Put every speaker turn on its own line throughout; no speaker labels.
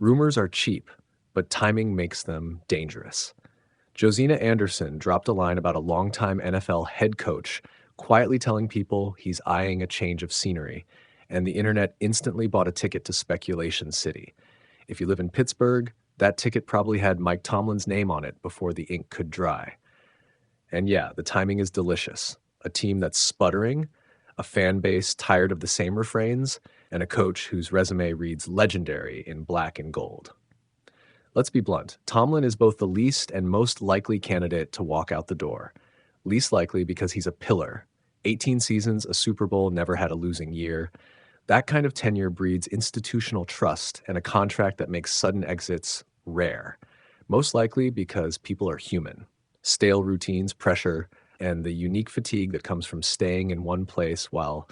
Rumors are cheap, but timing makes them dangerous. Josina Anderson dropped a line about a longtime NFL head coach quietly telling people he's eyeing a change of scenery, and the internet instantly bought a ticket to Speculation City. If you live in Pittsburgh, that ticket probably had Mike Tomlin's name on it before the ink could dry. And yeah, the timing is delicious. A team that's sputtering, a fan base tired of the same refrains, and a coach whose resume reads legendary in black and gold. Let's be blunt. Tomlin is both the least and most likely candidate to walk out the door. Least likely because he's a pillar. 18 seasons, a Super Bowl, never had a losing year. That kind of tenure breeds institutional trust and a contract that makes sudden exits rare. Most likely because people are human. Stale routines, pressure, and the unique fatigue that comes from staying in one place while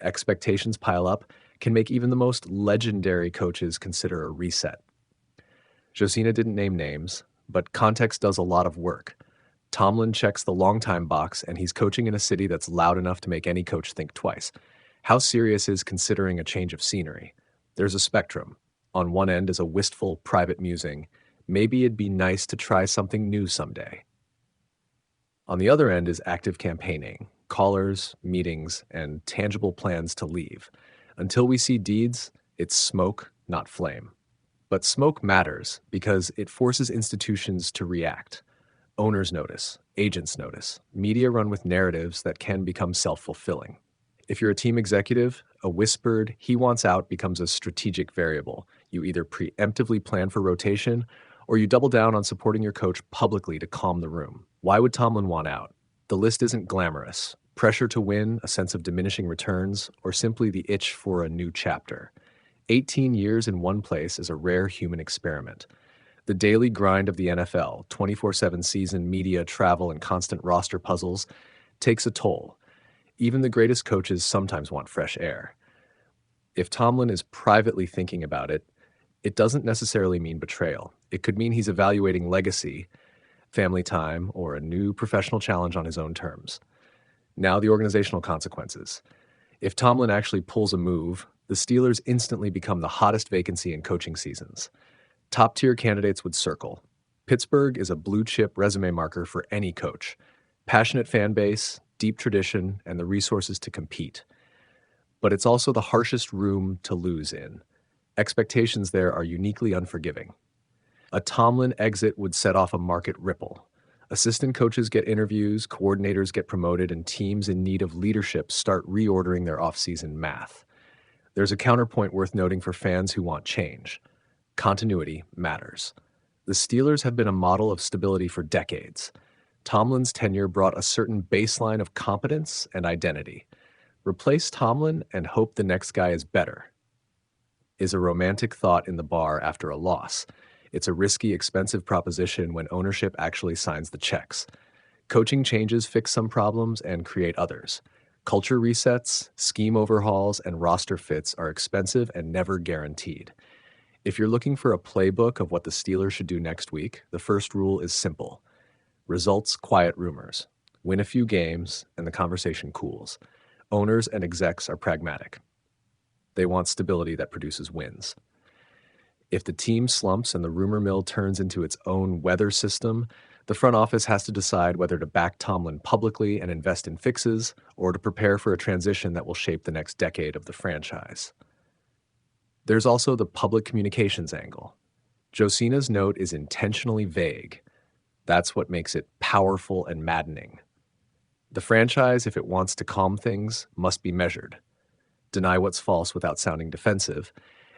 expectations pile up can make even the most legendary coaches consider a reset. Josina didn't name names, but context does a lot of work. Tomlin checks the long-time box, and he's coaching in a city that's loud enough to make any coach think twice. How serious is considering a change of scenery? There's a spectrum. On one end is a wistful private musing. Maybe it'd be nice to try something new someday. On the other end is active campaigning, callers, meetings, and tangible plans to leave. Until we see deeds, it's smoke, not flame. But smoke matters because it forces institutions to react. Owners notice, agents notice, media run with narratives that can become self-fulfilling. If you're a team executive, a whispered "he wants out" becomes a strategic variable. You either preemptively plan for rotation or you double down on supporting your coach publicly to calm the room. Why would Tomlin want out? The list isn't glamorous. Pressure to win, a sense of diminishing returns, or simply the itch for a new chapter. 18 years in one place is a rare human experiment. The daily grind of the NFL, 24/7 season, media, travel, and constant roster puzzles, takes a toll. Even the greatest coaches sometimes want fresh air. If Tomlin is privately thinking about it, it doesn't necessarily mean betrayal. It could mean he's evaluating legacy, family time, or a new professional challenge on his own terms. Now the organizational consequences. If Tomlin actually pulls a move, the Steelers instantly become the hottest vacancy in coaching seasons. Top-tier candidates would circle. Pittsburgh is a blue-chip resume marker for any coach. Passionate fan base, deep tradition, and the resources to compete. But it's also the harshest room to lose in. Expectations there are uniquely unforgiving. A Tomlin exit would set off a market ripple. Assistant coaches get interviews, coordinators get promoted, and teams in need of leadership start reordering their offseason math. There's a counterpoint worth noting for fans who want change. Continuity matters. The Steelers have been a model of stability for decades. Tomlin's tenure brought a certain baseline of competence and identity. Replace Tomlin and hope the next guy is better is a romantic thought in the bar after a loss. It's a risky, expensive proposition when ownership actually signs the checks. Coaching changes fix some problems and create others. Culture resets, scheme overhauls, and roster fits are expensive and never guaranteed. If you're looking for a playbook of what the Steelers should do next week, the first rule is simple. Results quiet rumors. Win a few games, and the conversation cools. Owners and execs are pragmatic. They want stability that produces wins. If the team slumps and the rumor mill turns into its own weather system, the front office has to decide whether to back Tomlin publicly and invest in fixes or to prepare for a transition that will shape the next decade of the franchise. There's also the public communications angle. Josina's note is intentionally vague. That's what makes it powerful and maddening. The franchise, if it wants to calm things, must be measured. Deny what's false without sounding defensive,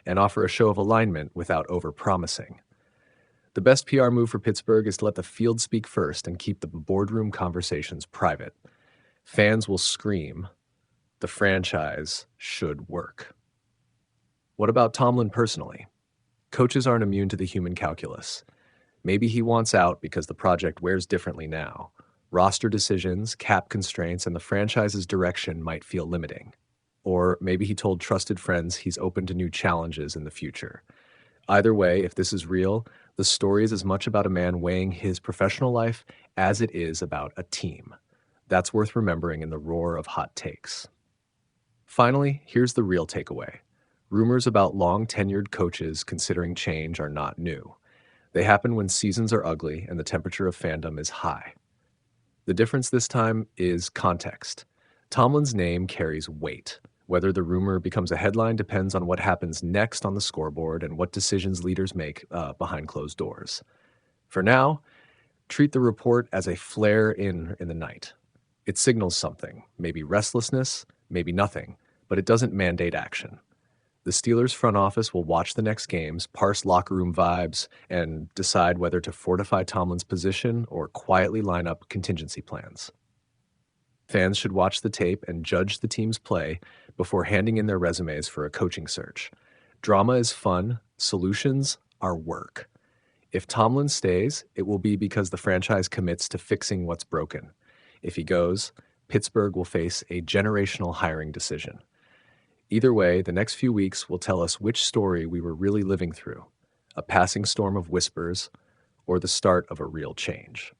and offer a show of alignment without over-promising. The best PR move for Pittsburgh is to let the field speak first and keep the boardroom conversations private. Fans will scream, the franchise should work. What about Tomlin personally? Coaches aren't immune to the human calculus. Maybe he wants out because the project wears differently now. Roster decisions, cap constraints, and the franchise's direction might feel limiting. Or maybe he told trusted friends he's open to new challenges in the future. Either way, if this is real, the story is as much about a man weighing his professional life as it is about a team. That's worth remembering in the roar of hot takes. Finally, here's the real takeaway. Rumors about long-tenured coaches considering change are not new. They happen when seasons are ugly and the temperature of fandom is high. The difference this time is context. Tomlin's name carries weight. Whether the rumor becomes a headline depends on what happens next on the scoreboard and what decisions leaders make behind closed doors. For now, treat the report as a flare in the night. It signals something, maybe restlessness, maybe nothing, but it doesn't mandate action. The Steelers' front office will watch the next games, parse locker room vibes, and decide whether to fortify Tomlin's position or quietly line up contingency plans. Fans should watch the tape and judge the team's play before handing in their resumes for a coaching search. Drama is fun, solutions are work. If Tomlin stays, it will be because the franchise commits to fixing what's broken. If he goes, Pittsburgh will face a generational hiring decision. Either way, the next few weeks will tell us which story we were really living through, a passing storm of whispers or the start of a real change.